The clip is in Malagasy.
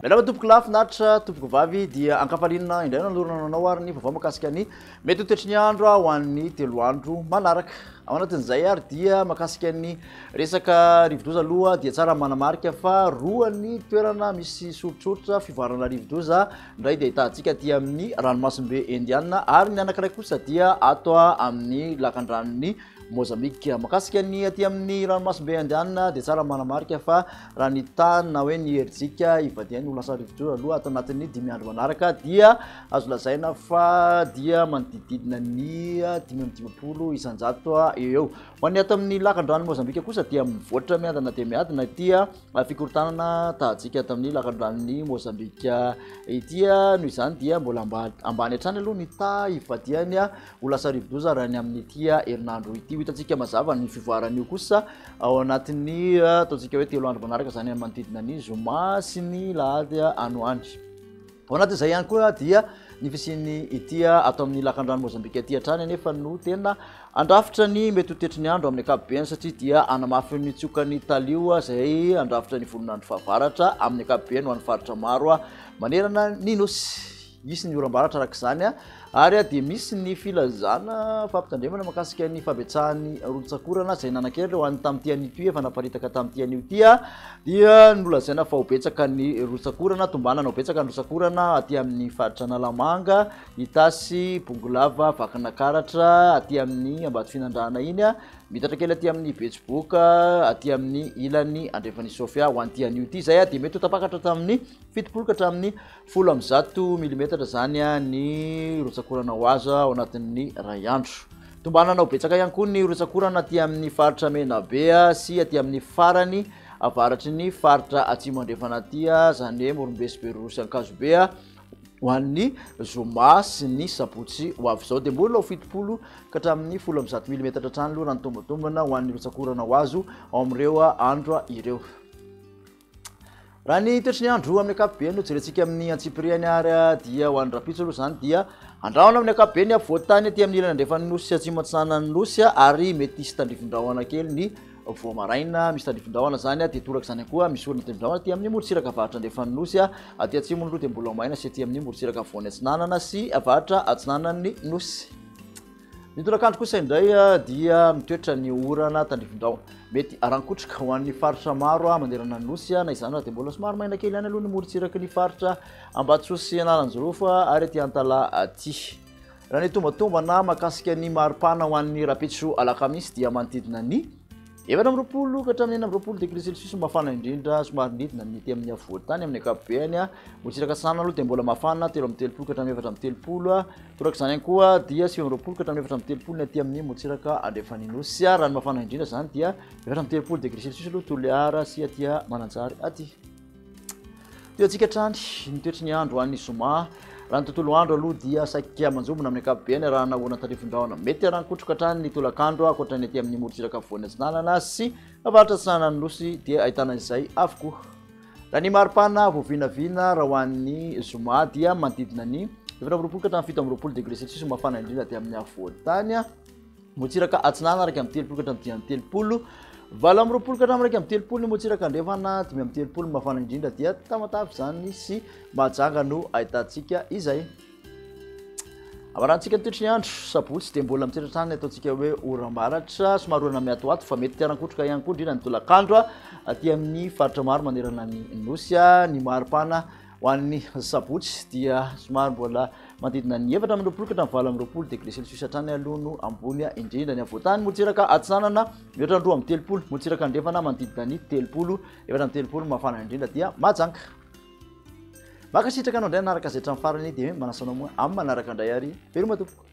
Mialama tompoko lafinaritra tompoko vavy dia ankafalinana indray nanolorana nanao ary ny vaovao mahakasika ny mety ho toetry ny andro ho an'ny 3 andro manaraka. Ao anatin'izay ary dia mahakasika ny resaka rivodoza aloha dia tsara manamarika fa roan'ny toerana misy soritsoritra fivoarana rivodoza indray dia ahitantsika aty amin'ny ranomasimbe Indiana ary ny anankiray kosa dia ato amin'ny lakandranony Mozambique. Mahakasika ny aty amin'ny ranomasimbe Indiana dia tsara manamarika fa raha ny tany na hoe ny herintsika ivadiany ho lasa rivodoza aloha ato anatin'ny 5 andro manaraka dia azo lazaina fa dia manodididina ny 520 isan-jato eo. Ho an'ny ato amin'ny lakandrano Mozambique kosa dia mivoatra miadana dia miadana dia fikorontanana tahantsika ato amin'ny lakandranony Mozambique ity noho izany dia mbola ambany hatrany aloha ny ivadiany ho lasa rivodoza raha ny amin'ity herinandro ity. Hitantsika mazava ny fivoaran'io kosa ao anatin'ny ataontsika hoe 3 andro manaraka zany manodidina ny zoma sy ny lahady anoany. Ao anatin'izay ihany koa dia ny fisiany ity ato amin'ny lakandrano Mozambique aty hatrany nefa no tena andrafitra ny mety ho toetry ny andro amin'ny ankapobeny satria dia anamafy ny tsokany talio izay andrafitra ny volon'andro fahavaratra amin'ny ankapobeny ho an'ny faritra maro manerana ny nosy. Misy ny oram-baratra araka izany ary dia misy ny filazana fampitandremana mahakasika ny fabetsahan'ny rolon-tsakorana izay nanan-kely ho an'ny tamin'ity an'ito efa naparitaka tamin'ity an'io dia nolazaina fa ho betsaka ny rolon-tsakorana tombanana ho betsaka ny rolon-tsakorana aty amin'ny faritra Nalamanga, Itasy, Bongolava, Vakinakaratra, aty amin'ny Ambatofinandrana iny mitatra kely aty amin'ny Betsiboka, aty amin'ny ilany Andrefan'ny Sofia ho an'ity an'io ity zay dia mety ho tapakatra tamin'ny 70 ka hatramin'ny 100 mm zany ny rolon-tsakorana ho azo ao anatin'ny ray andro. Tombanana ho betsaka ihany koa ny rolon-tsakorana aty amin'ny faritra Menabe sy aty amin'ny farany avaratry ny faritra atsimo andrefana aty zany hoe Morombe sy Berorosy Ankazobe ho an'ny zoma sy ny sabotsy ho avy izao dia mbola ho 70 ka hatramin'ny 100 mm hatrany aloha raha ny tombatombana ho an'ny rolon-tsakorana ho azo ao amin'ireo andro ireo. Raha ny toetry ny andro amin'ny ankapobeny jerentsika amin'ny antsipiriany ary dia ho an'ny rapitso aloha zany dia andrahona amin'ny ankapobeny voatany aty amin'ny ilany andrefan'ny nosy atsimo antsinanan'ny nosy ary mety hisy tandrifindrahona kely ny voamaraina misy tandrifindrahona zany dia toraka zany koa misy olona tandrifindrahona aty amin'ny morotsiraka avaratra andrefan'ny nosy aty atsimo aloha dia mbola maina sy aty amin'ny morotsiraka voany atsinanana sy avaratra atsinanan'ny nosy. Ny tolakandro kosa indray dia mitoetra ny orana tandrifindrahona mety arankotrika ho an'ny faritra maro manerana ny nosy na izany dia mbola somary maina kely ihany aloha ny morotsiraka ny faritra Ambatosy Analanjorofo ary aty Antala aty. Raha ny tombatombana mahakasika ny maripana ho an'ny rapitso alakamisy dia manodidina ny 20 ka hatramin'ny 20 degré celsius mafana indrindra somary nidina ny ety amin'ny avoatany amin'ny ankapobeny morotsiraka sanana aloha dia mbola mafana 3 ka hatramin'ny 4 toraka izany ihany koa dia 20 ka hatramin'ny 4 ny aty amin'ny morotsiraka andrefan'ny nosy raha ny mafana indrindra zany dia 3 degré celsius aloha Toliara sy aty Mananjary aty. Teo antsika hatrany ny toetry ny andro an'ny zoma. Raha ny tontolo andro aloha dia saika manjomona amin'ny ankapobeny raha nahoana tandrifindrahona mety arankotroka hatrany ny tolakandro ankoatra ny aty amin'ny morotsiraka voany atsinanana sy avaratra atsinanan'ny nosy dia ahitana izay avokoa. Raha ny maripana voavinavina raha ho an'ny zoma dia manodidina ny 20 ka hatramin'ny 17 degré celsius mafana indrindra aty amin'ny avoatany morotsiraka atsinanana araka amin'ny 30 ka hatramin'ny 30 20 ka hatramin'ny araka amin'ny 30 ny morotsiraka andrefana 30 mafana indrindra dia tamatavy zany sy mahajanga no ahitantsika izay. Amarantsika ny toetry ny andro sabotsy dia mbola miteratrany ataontsika hoe oram-baratra somary orana miatoato fa mety tiarankotroka ihany koa indrindra ny tolakandro aty amin'ny faritra maro manerana ny nosy ny maripana ho an'ny sabotsy dia somary mbola manodidina ny 20 ka hatramin'ny 20 degré celsius hatrany aloha no ambony indrindra ny avoatany morotsiraka atsinanana 2 amin'ny 30 morotsiraka andrefana manodidina ny 30 mafana indrindra dia mahajanga. Makasitraka anao indray naraka izay hatramin'ny farany dia manasanao moa amin'ny manaraka indray ary veloma tompoko.